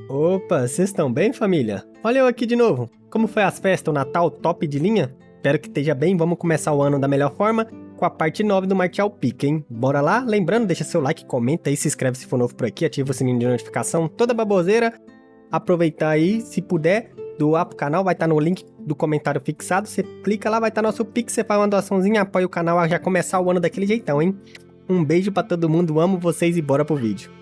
Opa, vocês estão bem, família? Olha eu aqui de novo. Como foi as festas, o Natal top de linha? Espero que esteja bem, vamos começar o ano da melhor forma com a parte 9 do Martial Pique, hein? Bora lá? Lembrando, deixa seu like, comenta aí, se inscreve se for novo por aqui, ativa o sininho de notificação, toda baboseira. Aproveitar aí, se puder, doar pro canal, vai estar no link do comentário fixado, você clica lá, vai estar nosso Pix, você faz uma doaçãozinha, apoia o canal a já começar o ano daquele jeitão, hein? Um beijo pra todo mundo, amo vocês e bora pro vídeo.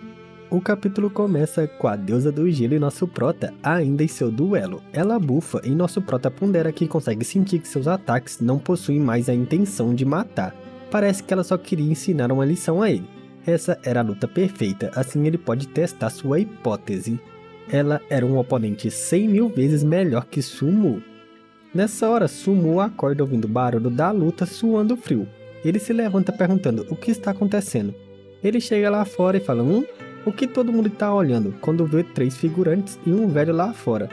O capítulo começa com a deusa do gelo e nosso prota ainda em seu duelo. Ela bufa e nosso prota pondera que consegue sentir que seus ataques não possuem mais a intenção de matar. Parece que ela só queria ensinar uma lição a ele. Essa era a luta perfeita, assim ele pode testar sua hipótese. Ela era um oponente 100 mil vezes melhor que Sumu. Nessa hora, Sumu acorda ouvindo o barulho da luta suando frio. Ele se levanta perguntando o que está acontecendo. Ele chega lá fora e fala, o que todo mundo está olhando quando vê 3 figurantes e um velho lá fora?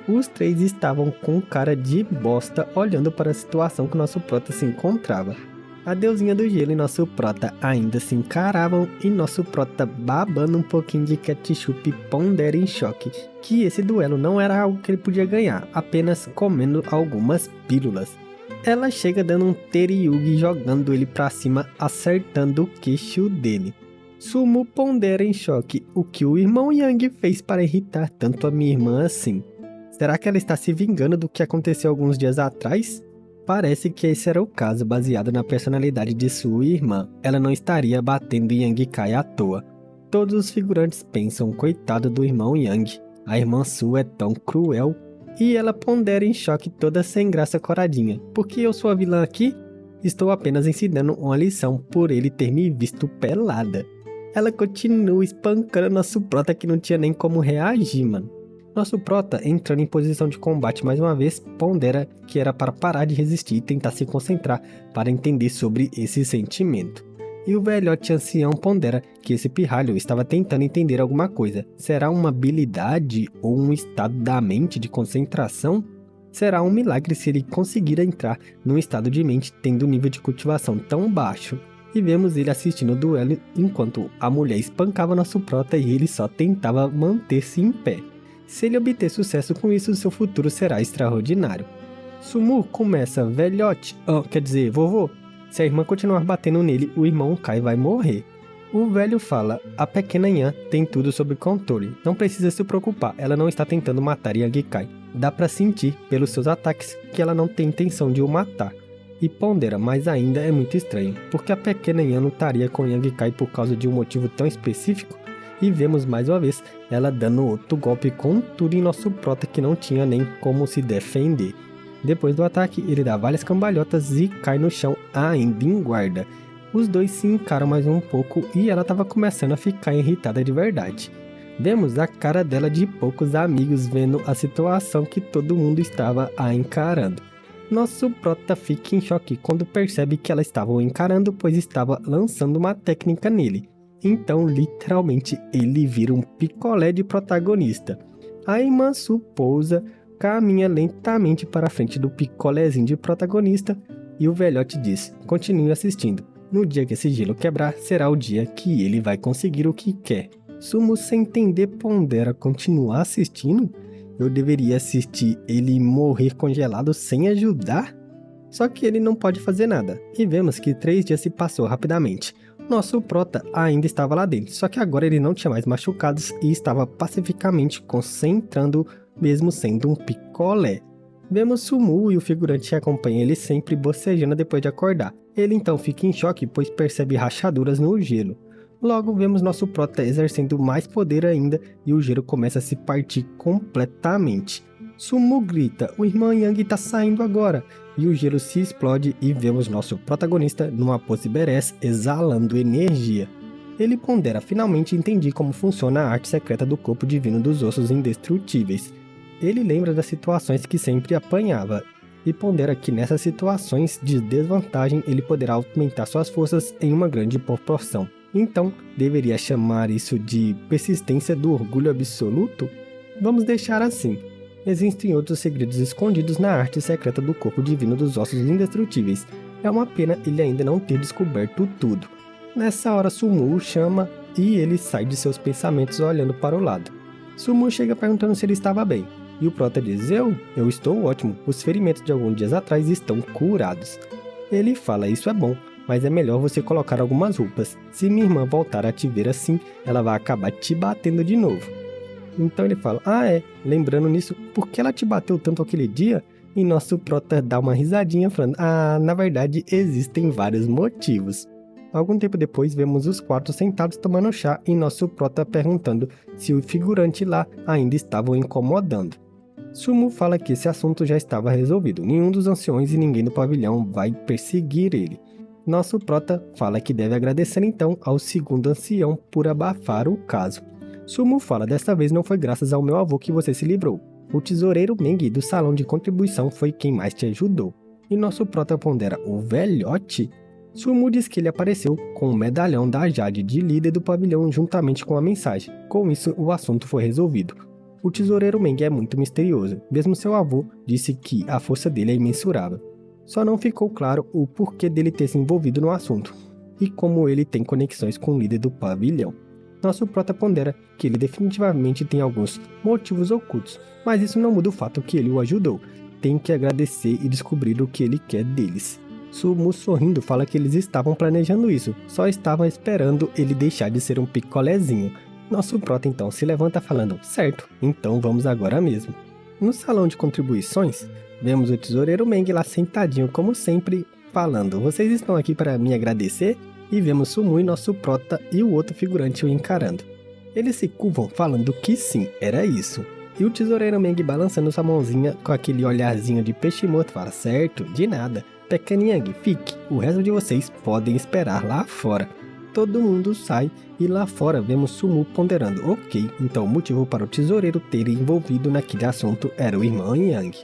Os 3 estavam com cara de bosta olhando para a situação que nosso prota se encontrava. A deusinha do gelo e nosso prota ainda se encaravam e nosso prota babando um pouquinho de ketchup pondera em choque, que esse duelo não era algo que ele podia ganhar, apenas comendo algumas pílulas. Ela chega dando um teriugi jogando ele pra cima, acertando o queixo dele. Sumu pondera em choque o que o irmão Yang fez para irritar tanto a minha irmã assim. Será que ela está se vingando do que aconteceu alguns dias atrás? Parece que esse era o caso, baseado na personalidade de sua irmã. Ela não estaria batendo Yang Kai à toa. Todos os figurantes pensam, coitado do irmão Yang. A irmã Su é tão cruel. E ela pondera em choque toda sem graça coradinha. Porque eu sou a vilã aqui? Estou apenas ensinando uma lição por ele ter me visto pelada. Ela continua espancando nosso prota que não tinha nem como reagir, mano. Nosso prota, entrando em posição de combate mais uma vez, pondera que era para parar de resistir e tentar se concentrar para entender sobre esse sentimento. E o velhote ancião pondera que esse pirralho estava tentando entender alguma coisa. Será uma habilidade ou um estado da mente de concentração? Será um milagre se ele conseguir entrar num estado de mente tendo um nível de cultivação tão baixo. E vemos ele assistindo o duelo enquanto a mulher espancava nosso prota e ele só tentava manter-se em pé. Se ele obter sucesso com isso, seu futuro será extraordinário. Sumu começa, velhote, quer dizer, vovô. Se a irmã continuar batendo nele, o irmão Kai vai morrer. O velho fala, a pequena Yan tem tudo sob controle, não precisa se preocupar, ela não está tentando matar Yang Kai. Dá pra sentir, pelos seus ataques, que ela não tem intenção de o matar. E pondera, mas ainda é muito estranho, porque a pequena Yan lutaria com Yang Kai por causa de um motivo tão específico? E vemos mais uma vez ela dando outro golpe com tudo em nosso prota que não tinha nem como se defender. Depois do ataque, ele dá várias cambalhotas e cai no chão ainda em guarda. Os dois se encaram mais um pouco e ela estava começando a ficar irritada de verdade. Vemos a cara dela de poucos amigos vendo a situação que todo mundo estava a encarando. Nosso prota fica em choque quando percebe que ela estava o encarando, pois estava lançando uma técnica nele. Então, literalmente, ele vira um picolé de protagonista. A irmã Su pousa, caminha lentamente para a frente do picolézinho de protagonista e o velhote diz, continue assistindo. No dia que esse gelo quebrar, será o dia que ele vai conseguir o que quer. Sumu, sem entender, pondera continuar assistindo? Eu deveria assistir ele morrer congelado sem ajudar? Só que ele não pode fazer nada, e vemos que 3 dias se passou rapidamente. Nosso prota ainda estava lá dentro, só que agora ele não tinha mais machucados e estava pacificamente concentrando, mesmo sendo um picolé. Vemos Sumu e o figurante que acompanha ele sempre bocejando depois de acordar. Ele então fica em choque, pois percebe rachaduras no gelo. Logo vemos nosso prota exercendo mais poder ainda e o gelo começa a se partir completamente. Sumu grita, o irmão Yang está saindo agora, e o gelo se explode e vemos nosso protagonista numa pose badass exalando energia. Ele pondera, finalmente entendi como funciona a arte secreta do corpo divino dos ossos indestrutíveis. Ele lembra das situações que sempre apanhava, e pondera que nessas situações de desvantagem ele poderá aumentar suas forças em uma grande proporção. Então, deveria chamar isso de persistência do orgulho absoluto? Vamos deixar assim. Existem outros segredos escondidos na arte secreta do corpo divino dos ossos indestrutíveis. É uma pena ele ainda não ter descoberto tudo. Nessa hora Sumu o chama e ele sai de seus pensamentos olhando para o lado. Sumu chega perguntando se ele estava bem. E o prota diz, eu estou ótimo, os ferimentos de alguns dias atrás estão curados. Ele fala, isso é bom, mas é melhor você colocar algumas roupas. Se minha irmã voltar a te ver assim, ela vai acabar te batendo de novo. Então ele fala, lembrando nisso, por que ela te bateu tanto aquele dia? E nosso prota dá uma risadinha falando, na verdade existem vários motivos. Algum tempo depois vemos os quatro sentados tomando chá e nosso prota perguntando se o figurante lá ainda estava o incomodando. Sumu fala que esse assunto já estava resolvido, nenhum dos anciões e ninguém do pavilhão vai perseguir ele. Nosso prota fala que deve agradecer então ao segundo ancião por abafar o caso. Sumu fala, desta vez não foi graças ao meu avô que você se livrou. O tesoureiro Meng do salão de contribuição foi quem mais te ajudou. E nosso prota pondera, o velhote? Sumu diz que ele apareceu com o medalhão da Jade de líder do pavilhão juntamente com a mensagem. Com isso, o assunto foi resolvido. O tesoureiro Meng é muito misterioso, mesmo seu avô disse que a força dele é imensurável. Só não ficou claro o porquê dele ter se envolvido no assunto, e como ele tem conexões com o líder do pavilhão. Nosso prota pondera que ele definitivamente tem alguns motivos ocultos, mas isso não muda o fato que ele o ajudou. Tem que agradecer e descobrir o que ele quer deles. Sumu sorrindo fala que eles estavam planejando isso, só estavam esperando ele deixar de ser um picolézinho. Nosso prota então se levanta falando, certo, então vamos agora mesmo. No salão de contribuições, vemos o tesoureiro Meng lá sentadinho como sempre, falando, vocês estão aqui para me agradecer? E vemos Sumu e nosso prota e o outro figurante o encarando. Eles se curvam falando que sim, era isso. E o tesoureiro Meng balançando sua mãozinha com aquele olharzinho de peixe morto fala, certo, de nada. Pequeniang, fique, o resto de vocês podem esperar lá fora. Todo mundo sai e lá fora vemos Sumu ponderando, ok, então o motivo para o tesoureiro ter envolvido naquele assunto era o irmão Yang.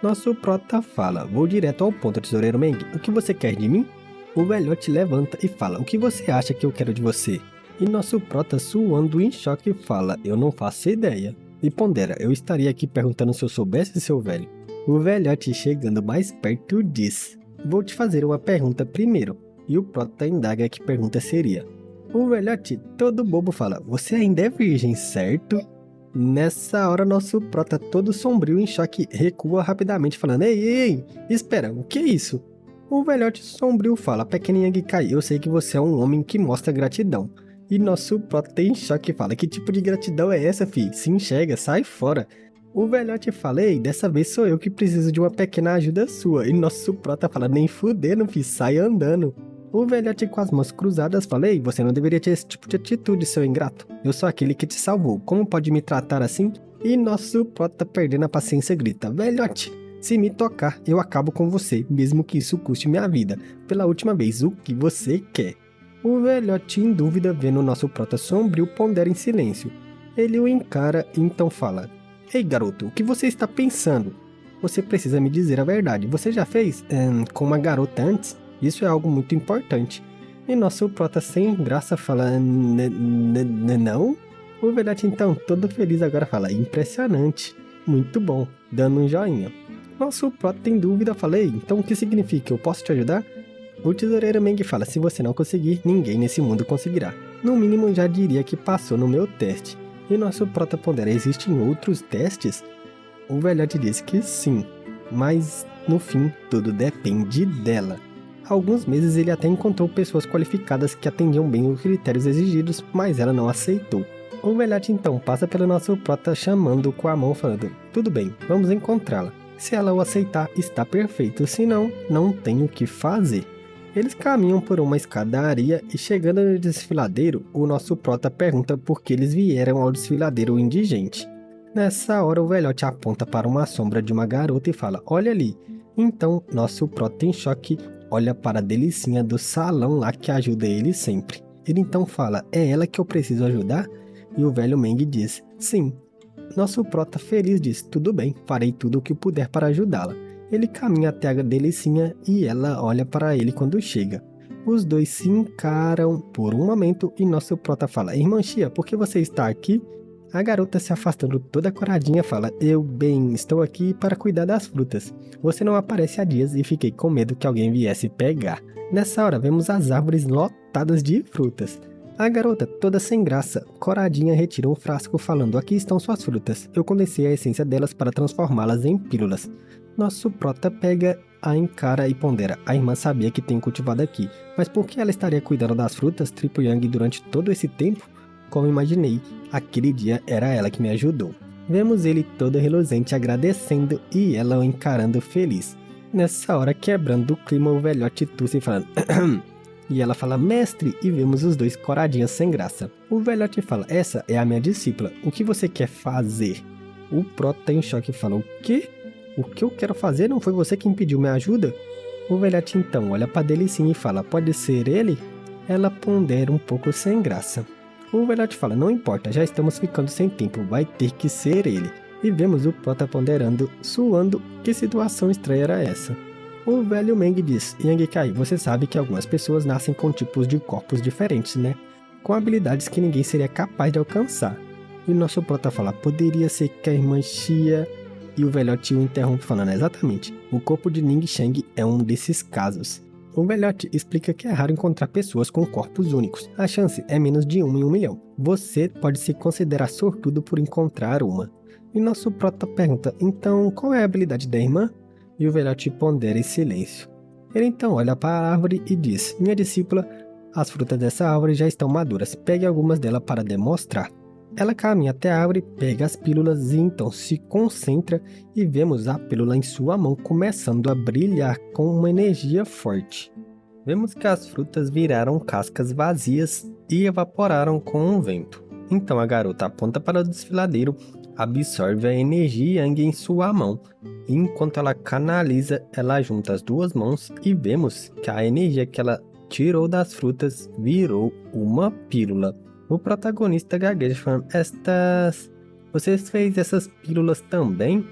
Nosso prota fala, vou direto ao ponto, tesoureiro Meng, o que você quer de mim? O velhote levanta e fala, o que você acha que eu quero de você? E nosso prota suando em choque fala, eu não faço ideia. E pondera, eu estaria aqui perguntando se eu soubesse, seu velho. O velhote chegando mais perto diz, vou te fazer uma pergunta primeiro. E o prota indaga que pergunta seria. O velhote todo bobo fala, você ainda é virgem, certo? Nessa hora nosso prota todo sombrio em choque recua rapidamente falando, ei, espera, o que é isso? O velhote sombrio fala, pequenininha Gikai, eu sei que você é um homem que mostra gratidão. E nosso prota em choque fala, que tipo de gratidão é essa, fi? Se enxerga, sai fora. O velhote fala, ei, dessa vez sou eu que preciso de uma pequena ajuda sua. E nosso prota fala, nem fudendo, fi, sai andando. O velhote com as mãos cruzadas fala, ei, você não deveria ter esse tipo de atitude, seu ingrato. Eu sou aquele que te salvou, como pode me tratar assim? E nosso prota perdendo a paciência grita, velhote, se me tocar, eu acabo com você, mesmo que isso custe minha vida. Pela última vez, o que você quer? O velhote em dúvida, vendo o nosso prota sombrio, pondera em silêncio. Ele o encara e então fala, ei garoto, o que você está pensando? Você precisa me dizer a verdade, você já fez com uma garota antes? Isso é algo muito importante. E nosso prota sem graça fala, não? O velhote então, todo feliz agora fala, impressionante, muito bom, dando um joinha. Nosso prota tem dúvida, fala, ei, então o que significa? Eu posso te ajudar? O tesoureiro Meng fala, se você não conseguir, ninguém nesse mundo conseguirá. No mínimo já diria que passou no meu teste. E nosso prota pondera, existem outros testes? O velhote diz que sim, mas no fim tudo depende dela. Há alguns meses ele até encontrou pessoas qualificadas que atendiam bem os critérios exigidos, mas ela não aceitou. O velhote então passa pelo nosso prota chamando com a mão falando, tudo bem, vamos encontrá-la. Se ela o aceitar, está perfeito, se não, não tem o que fazer. Eles caminham por uma escadaria e chegando no desfiladeiro, o nosso prota pergunta por que eles vieram ao desfiladeiro indigente. Nessa hora o velhote aponta para uma sombra de uma garota e fala, olha ali. Então nosso prota em choque olha para a delicinha do salão lá que ajuda ele sempre. Ele então fala, é ela que eu preciso ajudar? E o velho Meng diz, sim. Nosso prota feliz diz, tudo bem, farei tudo o que puder para ajudá-la. Ele caminha até a delicinha e ela olha para ele quando chega. Os dois se encaram por um momento e nosso prota fala, irmã Xia, por que você está aqui? A garota se afastando toda coradinha fala, estou aqui para cuidar das frutas. Você não aparece há dias e fiquei com medo que alguém viesse pegar. Nessa hora vemos as árvores lotadas de frutas. A garota, toda sem graça, coradinha, retira um frasco falando: aqui estão suas frutas. Eu condensei a essência delas para transformá-las em pílulas. Nosso prota pega, a encara e pondera: a irmã sabia que tem cultivado aqui, mas por que ela estaria cuidando das frutas Triple Yang durante todo esse tempo? Como imaginei, aquele dia era ela que me ajudou. Vemos ele todo reluzente agradecendo e ela o encarando feliz. Nessa hora, quebrando o clima, o velhote tosse falando: e ela fala: mestre, e vemos os dois coradinhos sem graça. O velhote fala: essa é a minha discípula, o que você quer fazer? O prota em choque fala: o quê? O que eu quero fazer? Não foi você quem pediu minha ajuda? O velhote então olha pra Delicinha e fala: pode ser ele? Ela pondera um pouco sem graça. O velhote fala: não importa, já estamos ficando sem tempo, vai ter que ser ele. E vemos o prota ponderando, suando, que situação estranha era essa? O velho Meng diz: Yang Kai, você sabe que algumas pessoas nascem com tipos de corpos diferentes, né? Com habilidades que ninguém seria capaz de alcançar. E nosso prota fala: poderia ser que a irmã Xia... E o velhote o interrompe falando: exatamente, o corpo de Ning Sheng é um desses casos. O velhote explica que é raro encontrar pessoas com corpos únicos. A chance é menos de 1 em 1 milhão. Você pode se considerar sortudo por encontrar uma. E nosso prota pergunta: então qual é a habilidade da irmã? E o velhote pondera em silêncio. Ele então olha para a árvore e diz: minha discípula, as frutas dessa árvore já estão maduras, pegue algumas delas para demonstrar. Ela caminha até a árvore, pega as pílulas e então se concentra e vemos a pílula em sua mão começando a brilhar com uma energia forte. Vemos que as frutas viraram cascas vazias e evaporaram com o vento. Então a garota aponta para o desfiladeiro, absorve a energia Yang em sua mão. E enquanto ela canaliza, ela junta as duas mãos e vemos que a energia que ela tirou das frutas virou uma pílula. O protagonista gagueja falando: você fez essas pílulas também?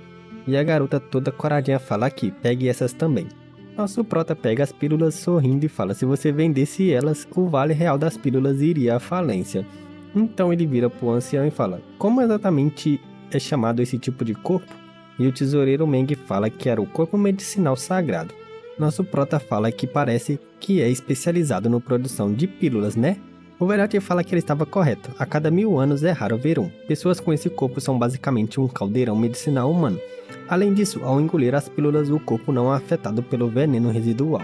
E a garota toda coradinha fala: aqui, pegue essas também. Nosso prota pega as pílulas sorrindo e fala: se você vendesse elas, o vale real das pílulas iria à falência. Então ele vira pro ancião e fala: como exatamente é chamado esse tipo de corpo? E o tesoureiro Meng fala que era o corpo medicinal sagrado. Nosso prota fala que parece que é especializado na produção de pílulas, né? O velhote fala que ele estava correto. A cada 1000 anos é raro ver um. Pessoas com esse corpo são basicamente um caldeirão medicinal humano. Além disso, ao engolir as pílulas, o corpo não é afetado pelo veneno residual.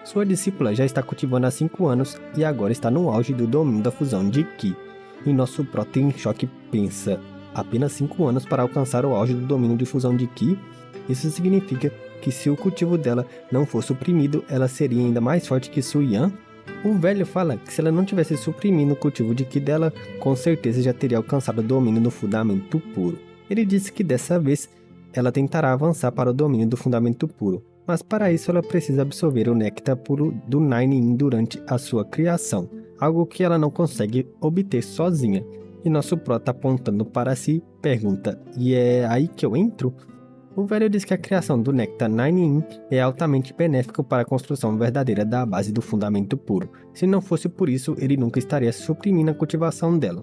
Sua discípula já está cultivando há 5 anos e agora está no auge do domínio da fusão de Qi. E nosso prota em choque pensa: apenas 5 anos para alcançar o auge do domínio de fusão de Qi? Isso significa que se o cultivo dela não for suprimido, ela seria ainda mais forte que Su Yan? O velho fala que se ela não tivesse suprimido o cultivo de Qi dela, com certeza já teria alcançado o domínio do fundamento puro. Ele disse que dessa vez ela tentará avançar para o domínio do fundamento puro, mas para isso ela precisa absorver o néctar puro do Nine Yin durante a sua criação, algo que ela não consegue obter sozinha. E nosso prota apontando para si, pergunta: e é aí que eu entro? O velho diz que a criação do néctar Nine Yin é altamente benéfico para a construção verdadeira da base do fundamento puro. Se não fosse por isso, ele nunca estaria suprimindo a cultivação dela.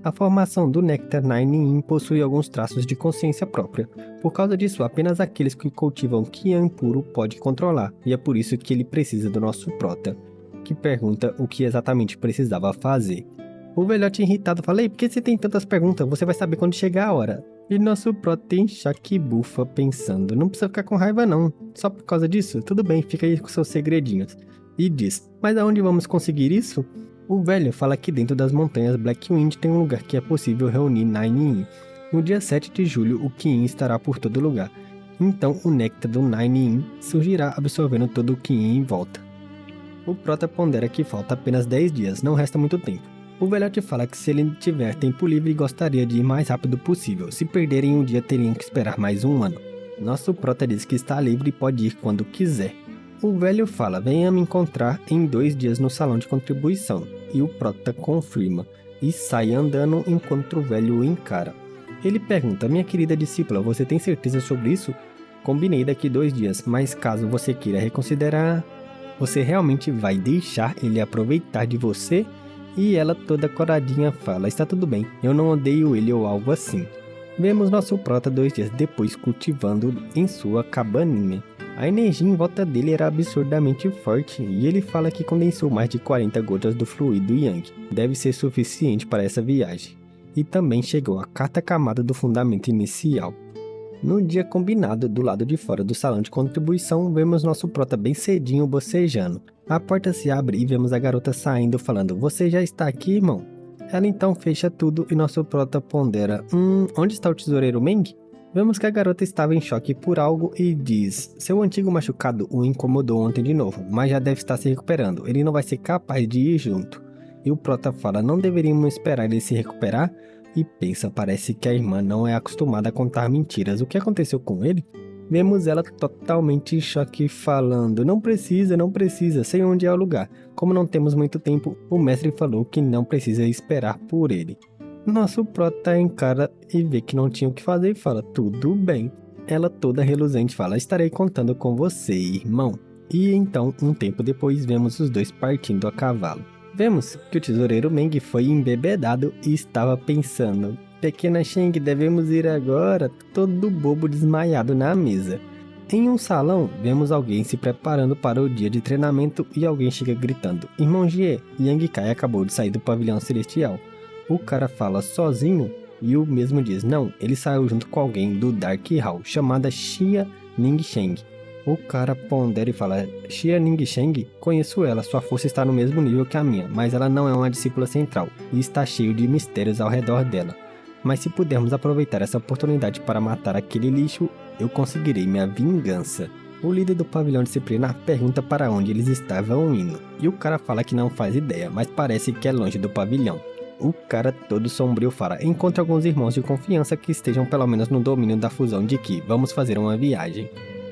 A formação do néctar Nine Yin possui alguns traços de consciência própria. Por causa disso, apenas aqueles que cultivam Qian puro podem controlar, e é por isso que ele precisa do nosso prota, que pergunta o que exatamente precisava fazer. O velhote irritado fala: ei, por que você tem tantas perguntas? Você vai saber quando chegar a hora. E nosso prota em choque bufa pensando: não precisa ficar com raiva não, só por causa disso, tudo bem, fica aí com seus segredinhos. E diz: mas aonde vamos conseguir isso? O velho fala que dentro das montanhas Blackwind tem um lugar que é possível reunir Nine Yin. No dia 7 de julho, o Qi Yin estará por todo lugar. Então o néctar do Nine Yin surgirá absorvendo todo o Qi Yin em volta. O prota pondera que falta apenas 10 dias, não resta muito tempo. O velhote fala que se ele tiver tempo livre, gostaria de ir mais rápido possível. Se perderem um dia, teriam que esperar mais 1 ano. Nosso prota diz que está livre e pode ir quando quiser. O velho fala: venha me encontrar em 2 dias no salão de contribuição. E o prota confirma e sai andando enquanto o velho o encara. Ele pergunta: minha querida discípula, você tem certeza sobre isso? Combinei daqui 2 dias, mas caso você queira reconsiderar, você realmente vai deixar ele aproveitar de você? E ela toda coradinha fala: está tudo bem, eu não odeio ele ou algo assim. Vemos nosso prota 2 dias depois cultivando em sua cabaninha. A energia em volta dele era absurdamente forte e ele fala que condensou mais de 40 gotas do fluido Yang. Deve ser suficiente para essa viagem. E também chegou a quarta camada do fundamento inicial. No dia combinado, do lado de fora do salão de contribuição, vemos nosso prota bem cedinho bocejando. A porta se abre e vemos a garota saindo falando: "Você já está aqui, irmão?" Ela então fecha tudo e nosso prota pondera: onde está o tesoureiro Meng?" Vemos que a garota estava em choque por algo e diz: "Seu antigo machucado o incomodou ontem de novo, mas já deve estar se recuperando, ele não vai ser capaz de ir junto." E o prota fala: "Não deveríamos esperar ele se recuperar?" E pensa, parece que a irmã não é acostumada a contar mentiras. O que aconteceu com ele? Vemos ela totalmente em choque falando: não precisa, sei onde é o lugar. Como não temos muito tempo, o mestre falou que não precisa esperar por ele." Nosso prota encara e vê que não tinha o que fazer e fala: "Tudo bem." Ela toda reluzente fala: "Estarei contando com você, irmão." E então, um tempo depois, vemos os dois partindo a cavalo. Vemos que o tesoureiro Meng foi embebedado e estava pensando: "Pequena Sheng, devemos ir agora?" Todo bobo desmaiado na mesa. Em um salão, vemos alguém se preparando para o dia de treinamento e alguém chega gritando: "Irmão Jie, Yang Kai acabou de sair do pavilhão celestial." O cara fala: "Sozinho?" E o mesmo diz: "Não, ele saiu junto com alguém do Dark Hall, chamada Xia Ningsheng." O cara pondera e fala: "Xia Ningsheng? Conheço ela, sua força está no mesmo nível que a minha, mas ela não é uma discípula central, e está cheio de mistérios ao redor dela. Mas se pudermos aproveitar essa oportunidade para matar aquele lixo, eu conseguirei minha vingança." O líder do pavilhão disciplinar pergunta para onde eles estavam indo, e o cara fala que não faz ideia, mas parece que é longe do pavilhão. O cara todo sombrio fala: "Encontre alguns irmãos de confiança que estejam pelo menos no domínio da fusão de Ki, vamos fazer uma viagem."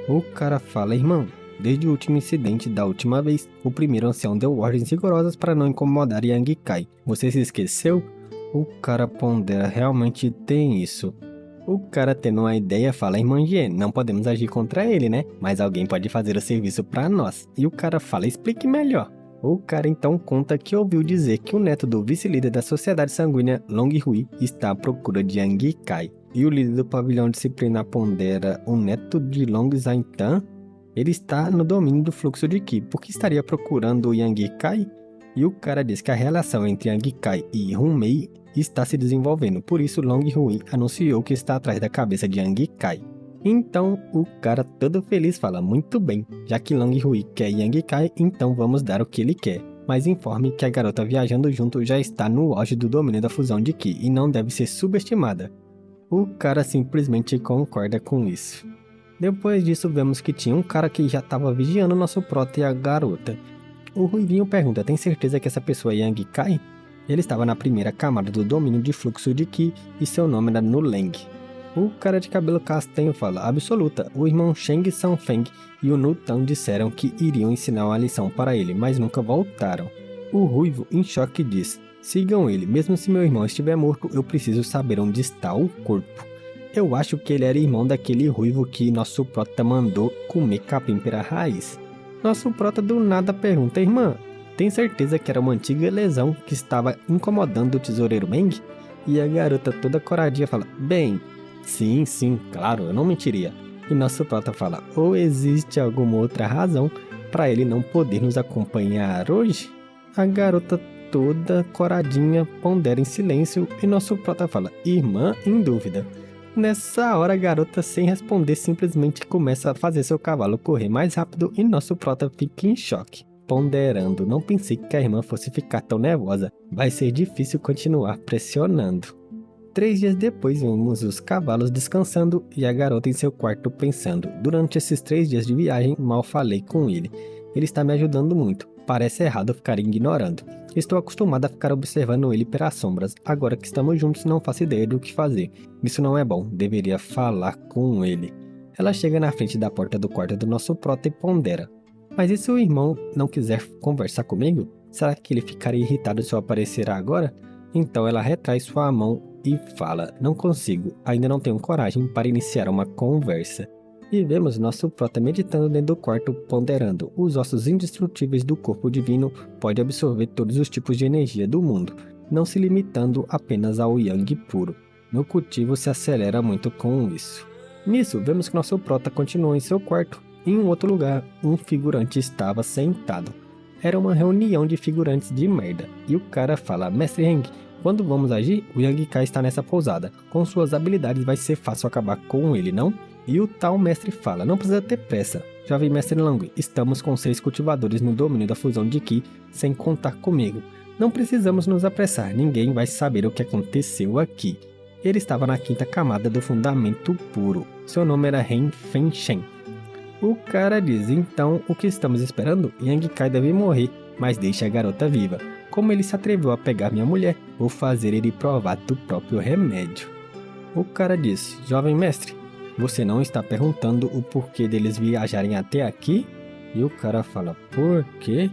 O cara fala: "Irmão, desde o último incidente da última vez, o primeiro ancião deu ordens rigorosas para não incomodar Yang Kai. Você se esqueceu?" O cara pondera: "Realmente tem isso." O cara tendo uma ideia fala: "Irmã Jie, não podemos agir contra ele, né? Mas alguém pode fazer o serviço para nós." E o cara fala: "Explique melhor." O cara então conta que ouviu dizer que o neto do vice-líder da Sociedade Sanguínea, Long Hui, está à procura de Yang Kai. E o líder do pavilhão disciplinar pondera: "O neto de Long Zaitan? Ele está no domínio do fluxo de Ki, por que estaria procurando o Yang Kai?" E o cara diz que a relação entre Yang Kai e Hunmei está se desenvolvendo, por isso Long Hui anunciou que está atrás da cabeça de Yang Kai. Então o cara todo feliz fala: "Muito bem, já que Long Hui quer Yang Kai, então vamos dar o que ele quer. Mas informe que a garota viajando junto já está no auge do domínio da fusão de Ki e não deve ser subestimada." O cara simplesmente concorda com isso. Depois disso, vemos que tinha um cara que já estava vigiando nosso prota e a garota. O Ruivinho pergunta: "Tem certeza que essa pessoa é Yang Kai?" Ele estava na primeira camada do domínio de fluxo de Ki e seu nome era Nuleng. O cara de cabelo castanho fala: "Absoluta, o irmão Sheng Sanfeng e o Nutang disseram que iriam ensinar uma lição para ele, mas nunca voltaram." O Ruivo, em choque, diz: "Sigam ele, mesmo se meu irmão estiver morto, eu preciso saber onde está o corpo." Eu acho que ele era irmão daquele ruivo que nosso prota mandou comer capim pela raiz. Nosso prota do nada pergunta: "Irmã, tem certeza que era uma antiga lesão que estava incomodando o tesoureiro Meng?" E a garota toda coradinha fala: "Bem, sim, claro, eu não mentiria." E nosso prota fala: "Ou existe alguma outra razão para ele não poder nos acompanhar hoje?" A garota toda coradinha pondera em silêncio e nosso prota fala: "Irmã em dúvida." Nessa hora a garota, sem responder, simplesmente começa a fazer seu cavalo correr mais rápido e nosso prota fica em choque, ponderando: "Não pensei que a irmã fosse ficar tão nervosa, vai ser difícil continuar pressionando." 3 dias depois, vemos os cavalos descansando e a garota em seu quarto pensando: "Durante esses 3 dias de viagem, mal falei com ele. Ele está me ajudando muito. Parece errado ficar ignorando. Estou acostumada a ficar observando ele pelas sombras. Agora que estamos juntos, não faço ideia do que fazer. Isso não é bom, deveria falar com ele." Ela chega na frente da porta do quarto do nosso prota e pondera: "Mas e se o irmão não quiser conversar comigo? Será que ele ficaria irritado se eu aparecer agora?" Então ela retrai sua mão e fala: "Não consigo, ainda não tenho coragem para iniciar uma conversa." E vemos nosso prota meditando dentro do quarto, ponderando: "Os ossos indestrutíveis do corpo divino podem absorver todos os tipos de energia do mundo, não se limitando apenas ao Yang puro. Meu cultivo se acelera muito com isso." Nisso, vemos que nosso prota continua em seu quarto Em um outro lugar, um figurante estava sentado. Era uma reunião de figurantes de merda. E o cara fala, Mestre Heng, quando vamos agir, o Yang Kai está nessa pousada. Com suas habilidades vai ser fácil acabar com ele, não? E o tal mestre fala, não precisa ter pressa. Jovem Mestre Long, estamos com 6 cultivadores no domínio da fusão de Ki, sem contar comigo. Não precisamos nos apressar, ninguém vai saber o que aconteceu aqui. Ele estava na 5ª camada do fundamento puro. Seu nome era Ren Fenshen. O cara diz, então, o que estamos esperando? Yang Kai deve morrer, mas deixe a garota viva. Como ele se atreveu a pegar minha mulher, vou fazer ele provar do próprio remédio. O cara diz, jovem mestre, você não está perguntando o porquê deles viajarem até aqui? E o cara fala, por quê?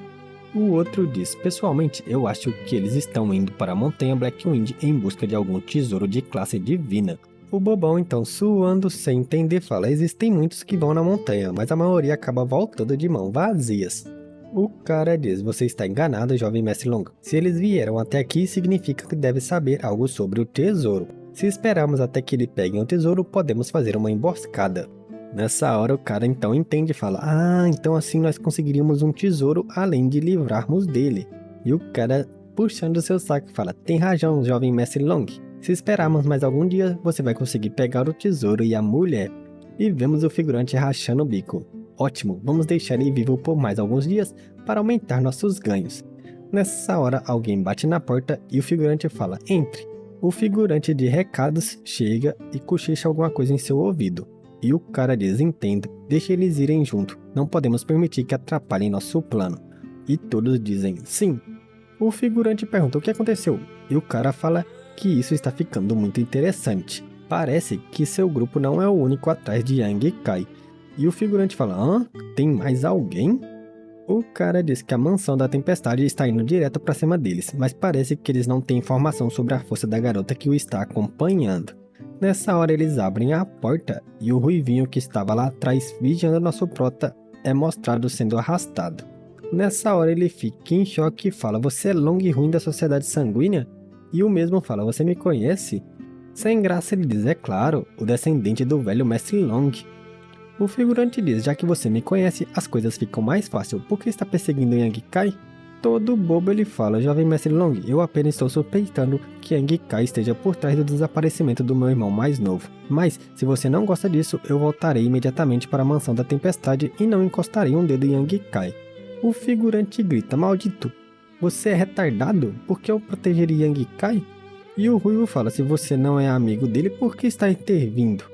O outro diz, pessoalmente, eu acho que eles estão indo para a montanha Blackwind em busca de algum tesouro de classe divina. O bobão então, suando sem entender, fala, existem muitos que vão na montanha, mas a maioria acaba voltando de mãos vazias. O cara diz, você está enganado, jovem mestre Long. Se eles vieram até aqui, significa que deve saber algo sobre o tesouro. Se esperarmos até que ele pegue o tesouro, podemos fazer uma emboscada. Nessa hora o cara então entende e fala, então assim nós conseguiríamos um tesouro além de livrarmos dele. E o cara, puxando seu saco, fala, tem razão, jovem mestre Long. Se esperarmos mais algum dia, você vai conseguir pegar o tesouro e a mulher. E vemos o figurante rachando o bico. Ótimo, vamos deixar ele vivo por mais alguns dias para aumentar nossos ganhos. Nessa hora, alguém bate na porta e o figurante fala, entre. O figurante de recados chega e cochicha alguma coisa em seu ouvido. E o cara diz, entendo, deixa eles irem junto, não podemos permitir que atrapalhem nosso plano. E todos dizem, sim. O figurante pergunta o que aconteceu, e o cara fala que isso está ficando muito interessante. Parece que seu grupo não é o único atrás de Yang Kai. E o figurante fala, tem mais alguém? O cara diz que a mansão da tempestade está indo direto para cima deles, mas parece que eles não têm informação sobre a força da garota que o está acompanhando. Nessa hora eles abrem a porta e o ruivinho que estava lá atrás vigiando nosso prota é mostrado sendo arrastado. Nessa hora ele fica em choque e fala, você é Long Ruim da Sociedade Sanguínea? E o mesmo fala, você me conhece? Sem graça ele diz, é claro, o descendente do velho mestre Long. O figurante diz, já que você me conhece, as coisas ficam mais fáceis, por que está perseguindo Yang Kai? Todo bobo ele fala, jovem mestre Long, eu apenas estou suspeitando que Yang Kai esteja por trás do desaparecimento do meu irmão mais novo. Mas, se você não gosta disso, eu voltarei imediatamente para a mansão da tempestade e não encostarei um dedo em Yang Kai. O figurante grita, maldito, você é retardado? Por que eu protegeria Yang Kai? E o ruivo fala, se você não é amigo dele, por que está intervindo?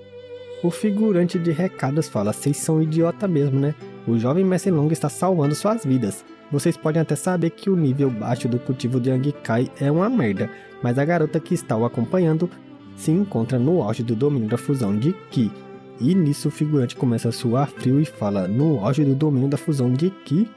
O figurante de recados fala, vocês são idiota mesmo, né? O jovem mestre Long está salvando suas vidas. Vocês podem até saber que o nível baixo do cultivo de Yang Kai é uma merda, mas a garota que está o acompanhando se encontra no auge do domínio da fusão de Ki. E nisso o figurante começa a suar frio e fala, no auge do domínio da fusão de Ki?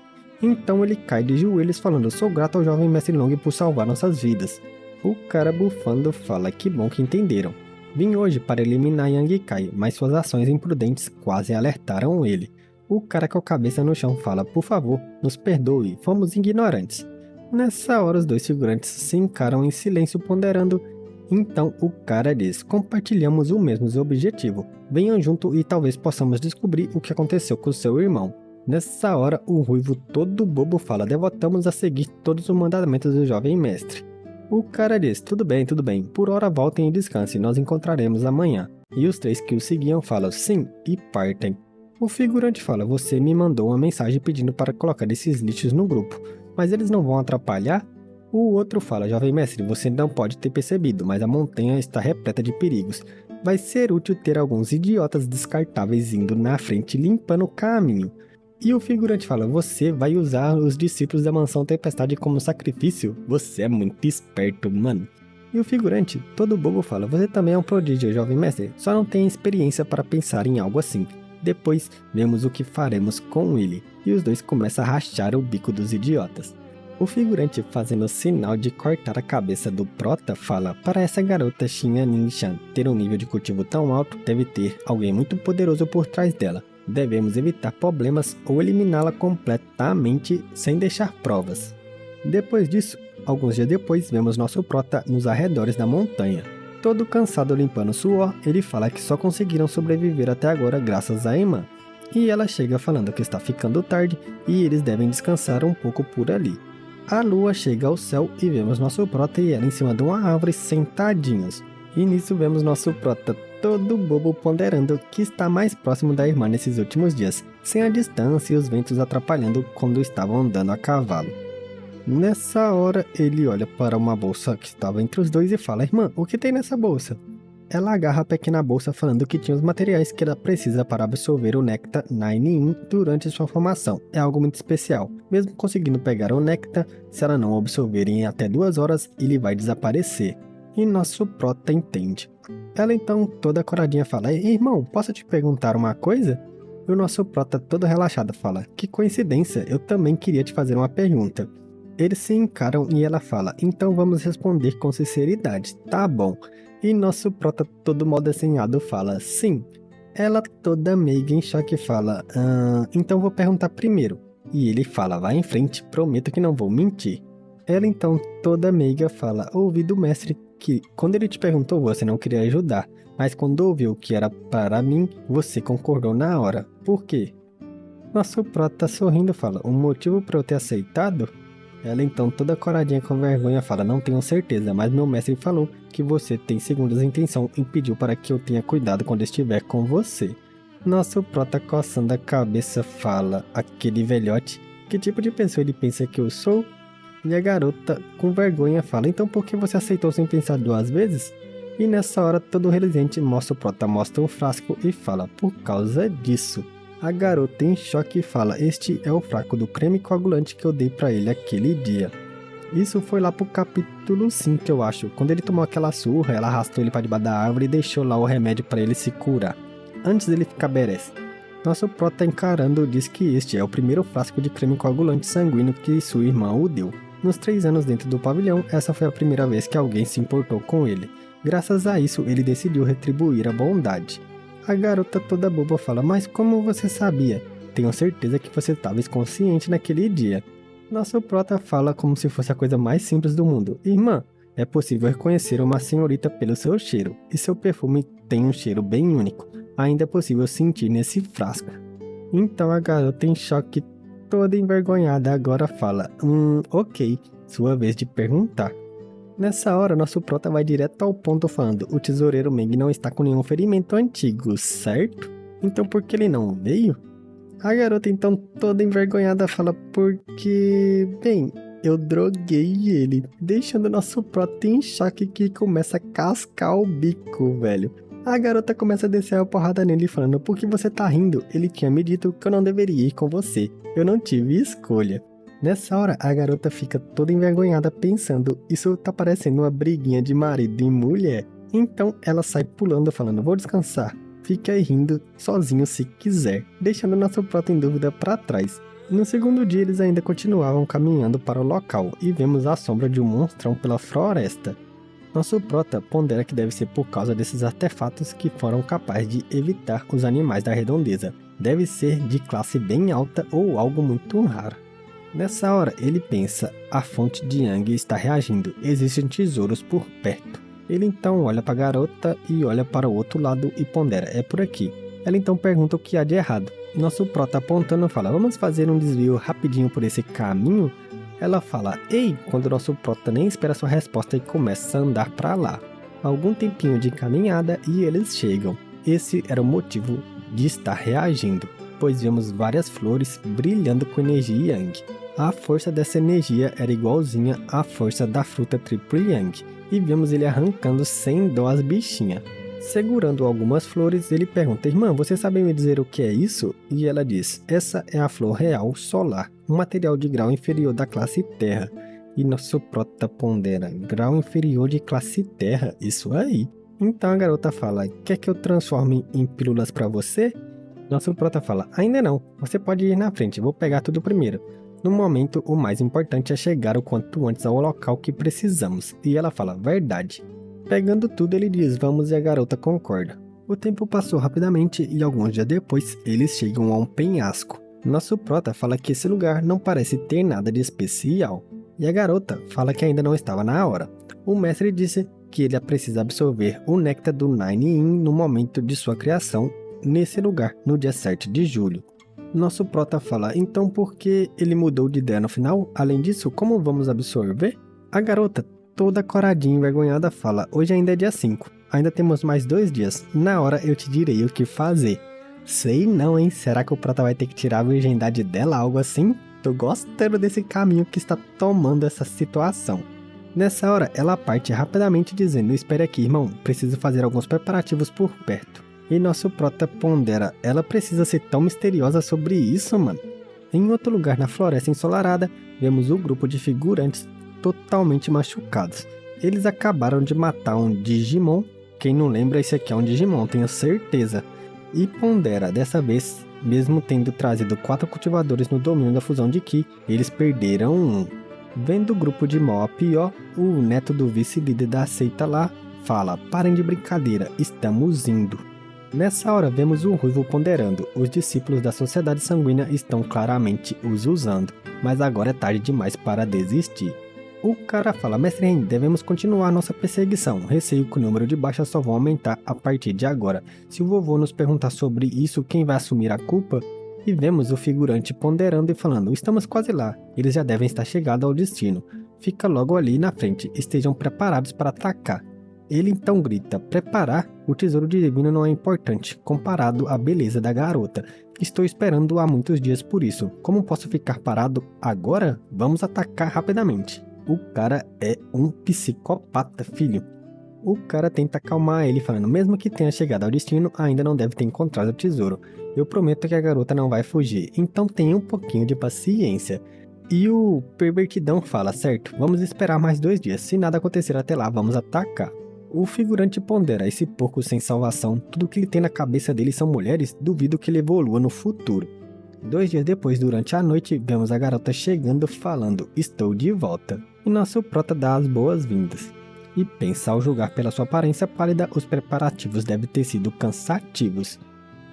Então ele cai de joelhos falando, sou grato ao jovem mestre Long por salvar nossas vidas. O cara bufando fala, que bom que entenderam. Vim hoje para eliminar Yang Kai, mas suas ações imprudentes quase alertaram ele. O cara com a cabeça no chão fala, por favor, nos perdoe, fomos ignorantes. Nessa hora os dois figurantes se encaram em silêncio ponderando. Então o cara diz, compartilhamos o mesmo objetivo, venham junto e talvez possamos descobrir o que aconteceu com seu irmão. Nessa hora o ruivo todo bobo fala, devotamos a seguir todos os mandamentos do jovem mestre. O cara diz, tudo bem, por hora voltem e descansem, nós encontraremos amanhã. E os 3 que o seguiam falam sim e partem. O figurante fala, você me mandou uma mensagem pedindo para colocar esses lixos no grupo, mas eles não vão atrapalhar? O outro fala, jovem mestre, você não pode ter percebido, mas a montanha está repleta de perigos. Vai ser útil ter alguns idiotas descartáveis indo na frente limpando o caminho. E o figurante fala, você vai usar os discípulos da mansão tempestade como sacrifício? Você é muito esperto, mano. E o figurante, todo bobo, fala, você também é um prodígio, jovem mestre, só não tem experiência para pensar em algo assim. Depois, vemos o que faremos com ele. E os dois começam a rachar o bico dos idiotas. O figurante, fazendo o sinal de cortar a cabeça do prota, fala, para essa garota Xinha Ningshan ter um nível de cultivo tão alto, deve ter alguém muito poderoso por trás dela. Devemos evitar problemas ou eliminá-la completamente sem deixar provas. Depois disso, alguns dias depois, vemos nosso prota nos arredores da montanha. Todo cansado limpando suor, ele fala que só conseguiram sobreviver até agora graças à irmã. e ela chega falando que está ficando tarde e eles devem descansar um pouco por ali. A lua chega ao céu e vemos nosso prota e ela em cima de uma árvore sentadinhos. E nisso vemos nosso prota todo bobo ponderando que está mais próximo da irmã nesses últimos dias, sem a distância e os ventos atrapalhando quando estavam andando a cavalo. Nessa hora ele olha para uma bolsa que estava entre os dois e fala: irmã, o que tem nessa bolsa? Ela agarra a pequena bolsa falando que tinha os materiais que ela precisa para absorver o Nectar 9-in durante sua formação. É algo muito especial. Mesmo conseguindo pegar o Nectar, se ela não absorver em até 2 horas, ele vai desaparecer. E nosso prota entende. Ela então, toda coradinha, fala: irmão, posso te perguntar uma coisa? E o nosso prota, todo relaxado, fala: que coincidência, eu também queria te fazer uma pergunta. Eles se encaram e ela fala: então vamos responder com sinceridade, tá bom? E nosso prota todo mal desenhado fala: sim. Ela toda meiga em choque fala: então vou perguntar primeiro. E ele fala: vai em frente, prometo que não vou mentir. Ela então toda meiga fala: ouvi do mestre que quando ele te perguntou você não queria ajudar, mas quando ouviu que era para mim, você concordou na hora. Por quê? Nosso prota sorrindo fala: o motivo para eu ter aceitado? Ela então toda coradinha com vergonha fala: não tenho certeza, mas meu mestre falou que você tem segundas intenção e pediu para que eu tenha cuidado quando estiver com você. Nosso prota coçando a cabeça fala: aquele velhote, que tipo de pessoa ele pensa que eu sou? E a garota com vergonha fala: então por que você aceitou sem pensar 2 vezes? E nessa hora todo reluzente nosso prota mostra um frasco e fala: por causa disso. A garota em choque fala: este é o fraco do creme coagulante que eu dei pra ele aquele dia. Isso foi lá pro capítulo 5, eu acho. Quando ele tomou aquela surra, ela arrastou ele pra debaixo da árvore e deixou lá o remédio pra ele se curar, antes dele ficar berés. Nosso prota encarando diz que este é o primeiro frasco de creme coagulante sanguíneo que sua irmã o deu. Nos 3 anos dentro do pavilhão, essa foi a primeira vez que alguém se importou com ele. Graças a isso, ele decidiu retribuir a bondade. A garota toda boba fala: mas como você sabia? Tenho certeza que você estava inconsciente naquele dia. Nosso prota fala como se fosse a coisa mais simples do mundo: irmã, é possível reconhecer uma senhorita pelo seu cheiro, e seu perfume tem um cheiro bem único. Ainda é possível sentir nesse frasco. Então a garota em choque, toda envergonhada, agora fala: ok, sua vez de perguntar. Nessa hora, nosso prota vai direto ao ponto falando: o tesoureiro Meng não está com nenhum ferimento antigo, certo? Então por que ele não veio? A garota então toda envergonhada fala: porque, bem, eu droguei ele, deixando nosso prota em choque que começa a cascar o bico, velho. A garota começa a descer a porrada nele falando: por que você tá rindo? Ele tinha me dito que eu não deveria ir com você, eu não tive escolha. Nessa hora, a garota fica toda envergonhada pensando: isso tá parecendo uma briguinha de marido e mulher. Então ela sai pulando falando: vou descansar. Fica aí rindo sozinho se quiser, deixando nosso prota em dúvida para trás. No segundo dia eles ainda continuavam caminhando para o local e vemos a sombra de um monstrão pela floresta. Nosso prota pondera que deve ser por causa desses artefatos que foram capazes de evitar os animais da redondeza. Deve ser de classe bem alta ou algo muito raro. Nessa hora ele pensa: a fonte de Yang está reagindo, existem tesouros por perto. Ele então olha para a garota e olha para o outro lado e pondera: é por aqui. Ela então pergunta o que há de errado. Nosso prota apontando fala: vamos fazer um desvio rapidinho por esse caminho? Ela fala: ei, quando nosso prota nem espera sua resposta e começa a andar para lá. Algum tempinho de caminhada e eles chegam. Esse era o motivo de estar reagindo, pois vemos várias flores brilhando com energia Yang. A força dessa energia era igualzinha à força da fruta Triple Yang, e vemos ele arrancando sem dó as bichinhas. Segurando algumas flores, ele pergunta: irmã, você sabe me dizer o que é isso? E ela diz: essa é a flor real solar, um material de grau inferior da classe Terra. E nosso prota pondera: grau inferior de classe Terra, isso aí. Então a garota fala: quer que eu transforme em pílulas para você? Nosso prota fala: ainda não, você pode ir na frente, vou pegar tudo primeiro. No momento, o mais importante é chegar o quanto antes ao local que precisamos. E ela fala: verdade. Pegando tudo, ele diz: vamos, e a garota concorda. O tempo passou rapidamente e alguns dias depois, eles chegam a um penhasco. Nosso prota fala que esse lugar não parece ter nada de especial. E a garota fala que ainda não estava na hora. O mestre disse que ele precisa absorver o néctar do 9-in no momento de sua criação nesse lugar, no dia 7 de julho. Nosso prota fala, então por que ele mudou de ideia no final? Além disso, como vamos absorver? A garota, toda coradinha e envergonhada, fala, hoje ainda é dia 5, ainda temos mais 2 dias, na hora eu te direi o que fazer. Sei não, hein, será que o prota vai ter que tirar a virgindade dela, algo assim? Tô gostando desse caminho que está tomando essa situação. Nessa hora, ela parte rapidamente dizendo, espere aqui irmão, preciso fazer alguns preparativos por perto. E nosso prota pondera, ela precisa ser tão misteriosa sobre isso, mano? Em outro lugar na floresta ensolarada, vemos o grupo de figurantes totalmente machucados. Eles acabaram de matar um Digimon, quem não lembra esse aqui é um Digimon, tenho certeza. E pondera, dessa vez, mesmo tendo trazido 4 cultivadores no domínio da fusão de Ki, eles perderam um. Vendo o grupo de mal a pior, o neto do vice-líder da seita lá fala, parem de brincadeira, estamos indo. Nessa hora vemos o Ruivo ponderando, os discípulos da Sociedade Sanguínea estão claramente os usando, mas agora é tarde demais para desistir. O cara fala, mestre Ren, devemos continuar nossa perseguição, receio que o número de baixas só vão aumentar a partir de agora. Se o vovô nos perguntar sobre isso, quem vai assumir a culpa? E vemos o figurante ponderando e falando, estamos quase lá, eles já devem estar chegando ao destino. Fica logo ali na frente, estejam preparados para atacar. Ele então grita, preparar? O tesouro divino não é importante, comparado à beleza da garota. Estou esperando há muitos dias por isso. Como posso ficar parado agora? Vamos atacar rapidamente. O cara é um psicopata, filho. O cara tenta acalmar ele falando, mesmo que tenha chegado ao destino, ainda não deve ter encontrado o tesouro. Eu prometo que a garota não vai fugir, então tenha um pouquinho de paciência. E o pervertidão fala, certo, vamos esperar mais 2 dias, se nada acontecer até lá, vamos atacar. O figurante pondera, esse porco sem salvação, tudo que ele tem na cabeça dele são mulheres, duvido que ele evolua no futuro. 2 dias depois, durante a noite, vemos a garota chegando falando, estou de volta. E nosso prota dá as boas-vindas. E pensa ao julgar pela sua aparência pálida, os preparativos devem ter sido cansativos.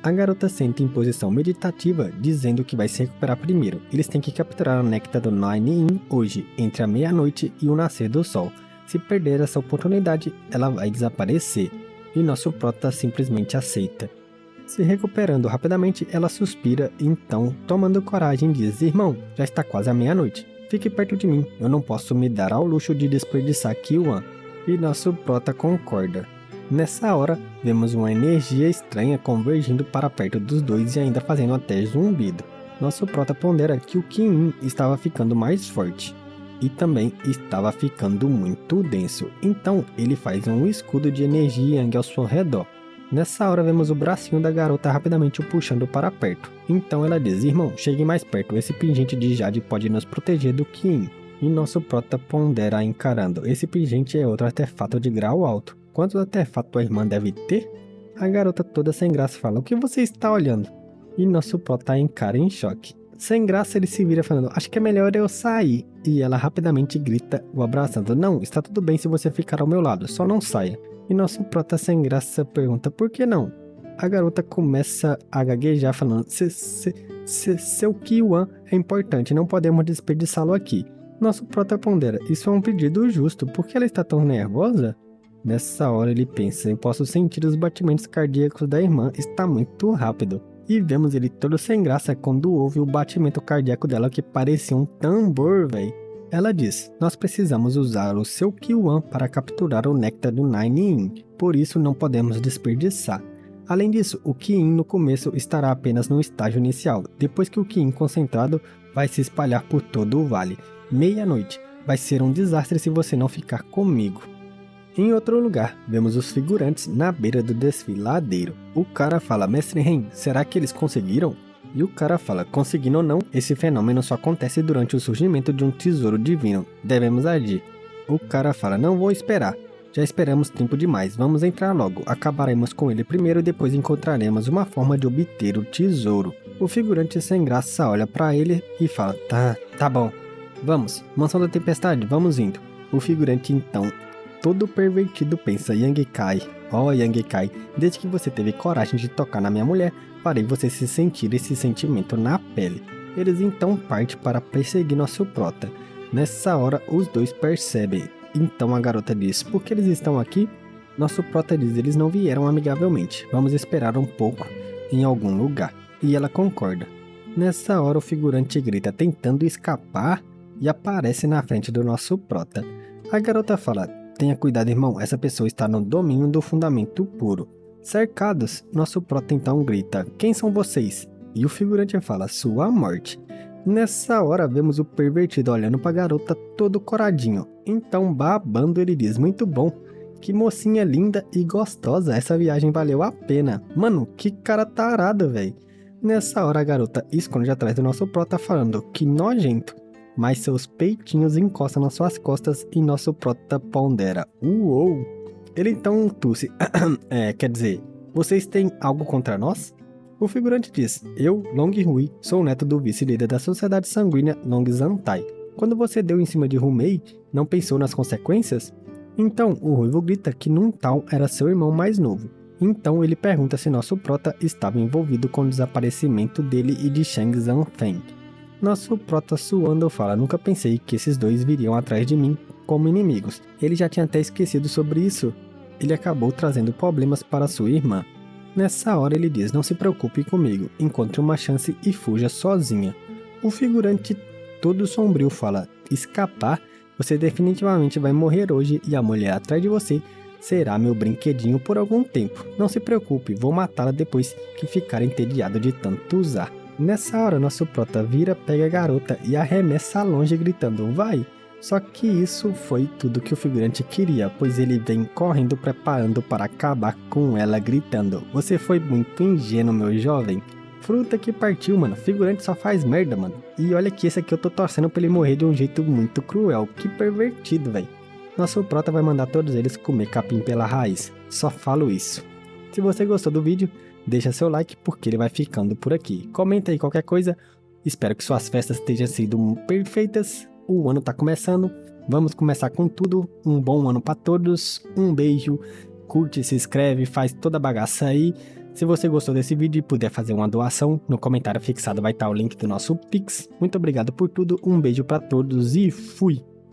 A garota senta em posição meditativa, dizendo que vai se recuperar primeiro. Eles têm que capturar a néctar do Nine-In hoje, entre a meia-noite e o nascer do sol. Se perder essa oportunidade, ela vai desaparecer, e nosso prota simplesmente aceita. Se recuperando rapidamente, ela suspira e então, tomando coragem, diz, irmão, já está quase a meia-noite, fique perto de mim, eu não posso me dar ao luxo de desperdiçar Ki-1. E nosso prota concorda. Nessa hora, vemos uma energia estranha convergindo para perto dos dois e ainda fazendo até zumbido. Nosso prota pondera que o Ki-1 estava ficando mais forte. E também estava ficando muito denso, então ele faz um escudo de energia Yang ao seu redor. Nessa hora vemos o bracinho da garota rapidamente o puxando para perto, então ela diz, irmão, chegue mais perto, esse pingente de jade pode nos proteger do Ki-1. E nosso prota pondera encarando, esse pingente é outro artefato de grau alto, quantos artefatos a irmã deve ter? A garota toda sem graça fala, o que você está olhando? E nosso prota encara em choque. Sem graça ele se vira falando, acho que é melhor eu sair. E ela rapidamente grita, o abraçando, não, está tudo bem se você ficar ao meu lado, só não saia. E nosso prota sem graça pergunta, por que não? A garota começa a gaguejar falando, seu Ki-1 é importante, não podemos desperdiçá-lo aqui. Nosso prota pondera, isso é um pedido justo, por que ela está tão nervosa? Nessa hora ele pensa, eu posso sentir os batimentos cardíacos da irmã, está muito rápido. E vemos ele todo sem graça quando ouve o batimento cardíaco dela que parecia um tambor, véi. Ela diz, nós precisamos usar o seu Ki-1 para capturar o néctar do Nine-In, por isso não podemos desperdiçar. Além disso, o Ki-In no começo estará apenas no estágio inicial, depois que o Ki-In concentrado vai se espalhar por todo o vale. Meia-noite, vai ser um desastre se você não ficar comigo. Em outro lugar, vemos os figurantes na beira do desfiladeiro. O cara fala, mestre Ren, será que eles conseguiram? E o cara fala, conseguindo ou não, esse fenômeno só acontece durante o surgimento de um tesouro divino, devemos agir. O cara fala, não vou esperar, já esperamos tempo demais, vamos entrar logo, acabaremos com ele primeiro e depois encontraremos uma forma de obter o tesouro. O figurante sem graça olha pra ele e fala, tá bom, vamos, mansão da tempestade, vamos indo. O figurante então, todo pervertido pensa, Yang Kai, Yang Kai, desde que você teve coragem de tocar na minha mulher, farei você se sentir esse sentimento na pele. Eles então partem para perseguir nosso prota. Nessa hora, os dois percebem. Então a garota diz, por que eles estão aqui? Nosso prota diz, eles não vieram amigavelmente, vamos esperar um pouco. em algum lugar. E ela concorda. Nessa hora o figurante grita tentando escapar e aparece na frente do nosso prota. A garota fala: tenha cuidado, irmão, essa pessoa está no domínio do fundamento puro. Cercados, nosso prota então grita: quem são vocês? E o figurante fala: sua morte. Nessa hora vemos o pervertido olhando pra garota todo coradinho. Então babando ele diz: muito bom, que mocinha linda e gostosa, essa viagem valeu a pena. Mano, que cara tarado, velho. Nessa hora a garota esconde atrás do nosso prota falando: que nojento. Mas seus peitinhos encostam nas suas costas e nosso prota pondera: uou. Ele então tosse: quer dizer, vocês têm algo contra nós? O figurante diz: eu, Long Hui, sou o neto do vice-líder da Sociedade Sanguínea Long Zantai. Quando você deu em cima de Rumei, não pensou nas consequências? Então, o Ruivo grita que Num Tao era seu irmão mais novo. Então ele pergunta se nosso prota estava envolvido com o desaparecimento dele e de Shang Zanfeng. Nosso prota suando fala: nunca pensei que esses dois viriam atrás de mim como inimigos. Ele já tinha até esquecido sobre isso. Ele acabou trazendo problemas para sua irmã. Nessa hora ele diz: não se preocupe comigo, encontre uma chance e fuja sozinha. O figurante todo sombrio fala: escapar? Você definitivamente vai morrer hoje e a mulher atrás de você será meu brinquedinho por algum tempo. Não se preocupe, vou matá-la depois que ficar entediado de tanto usar. Nessa hora nosso prota vira, pega a garota e arremessa longe gritando: vai! Só que isso foi tudo que o figurante queria, pois ele vem correndo preparando para acabar com ela gritando: você foi muito ingênuo, meu jovem. Fruta que partiu, mano. Figurante só faz merda, mano. E olha que esse aqui eu tô torcendo pra ele morrer de um jeito muito cruel. Que pervertido, velho. Nosso prota vai mandar todos eles comer capim pela raiz. Só falo isso. Se você gostou do vídeo, deixa seu like porque ele vai ficando por aqui. Comenta aí qualquer coisa. Espero que suas festas tenham sido perfeitas. O ano tá começando. Vamos começar com tudo. Um bom ano pra todos. Um beijo. Curte, se inscreve, faz toda a bagaça aí. Se você gostou desse vídeo e puder fazer uma doação, no comentário fixado vai estar o link do nosso Pix. Muito obrigado por tudo, um beijo pra todos e fui!